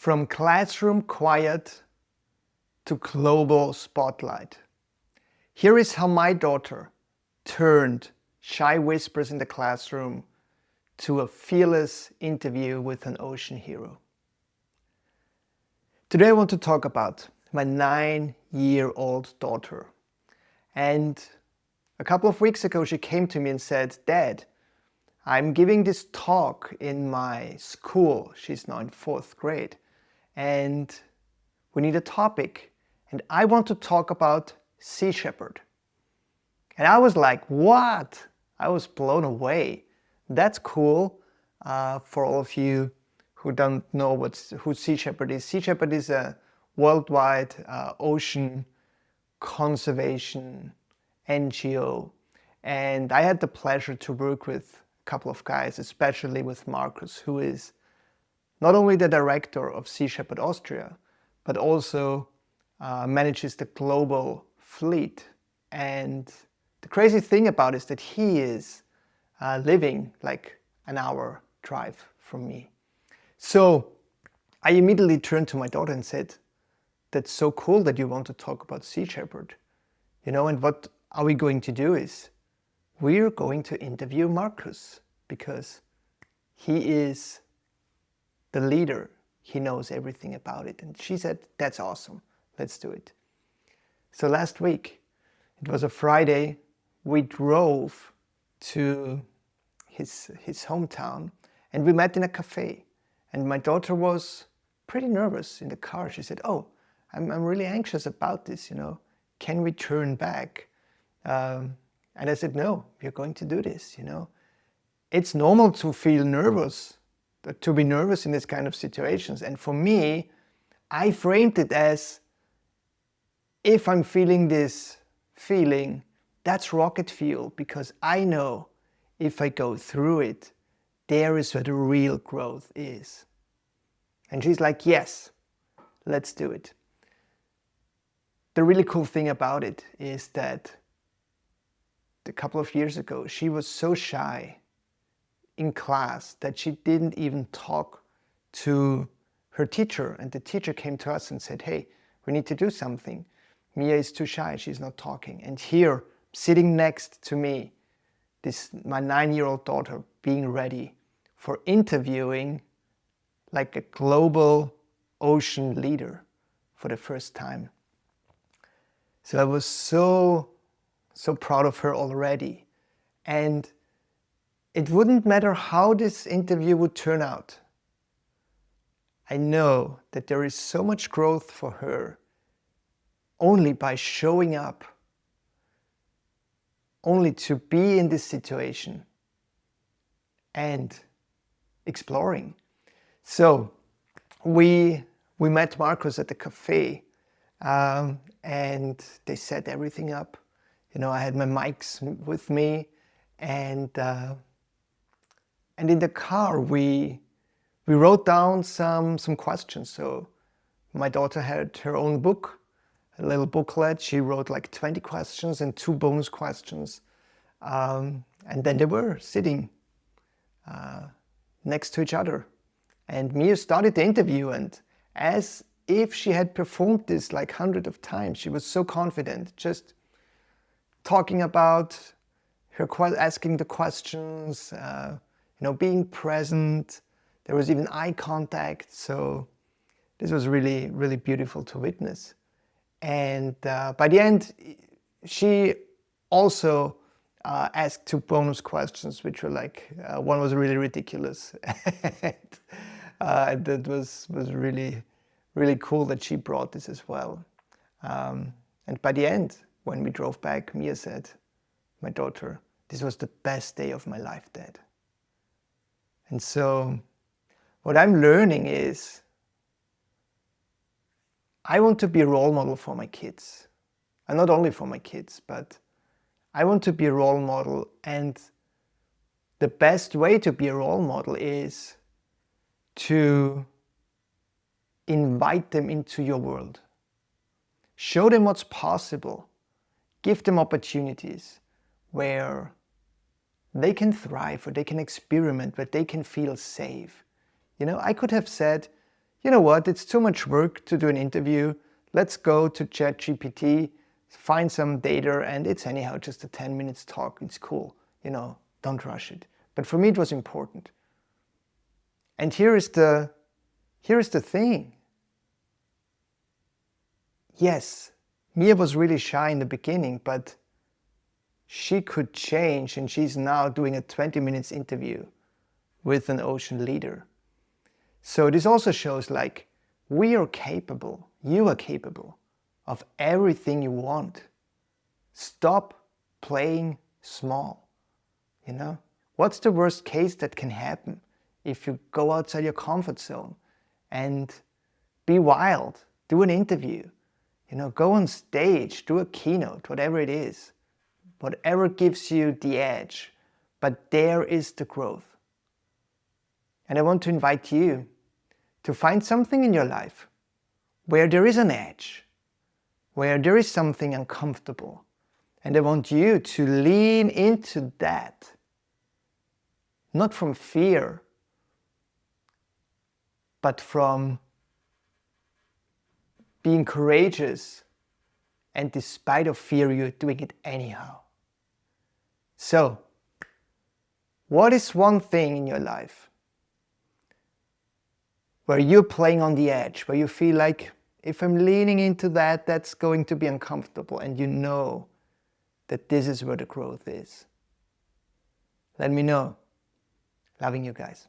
From classroom quiet to global spotlight. Here is how my daughter turned shy whispers in the classroom to a fearless interview with an ocean hero. Today I want to talk about my 9-year-old daughter. And a couple of weeks ago she came to me and said, "Dad, I'm giving this talk in my school." She's now in 4th grade. And we need a topic. And I want to talk about Sea Shepherd. And I was like, what? I was blown away. That's cool. For all of you who don't know who Sea Shepherd is. Sea Shepherd is a worldwide ocean conservation NGO. And I had the pleasure to work with a couple of guys, especially with Marcus, who is not only the director of Sea Shepherd Austria, but also manages the global fleet. And the crazy thing about it is that he is living like an hour drive from me. So I immediately turned to my daughter and said, "That's so cool that you want to talk about Sea Shepherd. And what are we going to do is we're going to interview Marcus because he is the leader. He knows everything about it." And she said, "That's awesome. Let's do it." So last week, it was a Friday, we drove to his hometown and we met in a cafe. And my daughter was pretty nervous in the car. She said, "Oh, I'm really anxious about this, Can we turn back?" And I said, "No, we're going to do this, It's normal to feel nervous, to be nervous in this kind of situations. And for me, I framed it as, if I'm feeling this feeling, that's rocket fuel, because I know if I go through it, there is where the real growth is." And she's like, "Yes, let's do it." The really cool thing about it is that a couple of years ago, she was so shy in class that she didn't even talk to her teacher. And the teacher came to us and said, "Hey, we need to do something. Mia is too shy, she's not talking." And here, sitting next to me, my 9-year-old daughter being ready for interviewing like a global ocean leader for the first time. So I was so proud of her already. And it wouldn't matter how this interview would turn out. I know that there is so much growth for her only by showing up, only to be in this situation and exploring. So we met Marcus at the cafe, and they set everything up. I had my mics with me, and in the car we wrote down some questions. So my daughter had her own book, a little booklet. She wrote like 20 questions and 2 bonus questions. And then they were sitting next to each other. And Mia started the interview, and as if she had performed this like hundreds of times, she was so confident, just talking about her, asking the questions, being present. There was even eye contact. So this was really, really beautiful to witness. And by the end, she also asked 2 bonus questions, which were like, one was really ridiculous. And that was really, really cool that she brought this as well. And by the end, when we drove back, Mia said, my daughter, "This was the best day of my life, Dad." And so what I'm learning is I want to be a role model for my kids. And not only for my kids, but I want to be a role model. And the best way to be a role model is to invite them into your world. Show them what's possible. Give them opportunities where they can thrive, where they can experiment, where they can feel safe. I could have said, you know what, it's too much work to do an interview. Let's go to ChatGPT, find some data, and it's anyhow just a 10 minutes talk. It's cool, don't rush it. But for me, it was important. And here is the thing. Yes, Mia was really shy in the beginning, but she could change, and she's now doing a 20 minutes interview with an ocean leader. So this also shows like we are capable, you are capable of everything you want. Stop playing small, What's the worst case that can happen if you go outside your comfort zone and be wild, do an interview, go on stage, do a keynote, whatever it is, whatever gives you the edge, but there is the growth. And I want to invite you to find something in your life where there is an edge, where there is something uncomfortable. And I want you to lean into that, not from fear, but from being courageous, and despite of fear, you're doing it anyhow. So, what is one thing in your life where you're playing on the edge, where you feel like, if I'm leaning into that, that's going to be uncomfortable, and you know that this is where the growth is? Let me know. Loving you guys.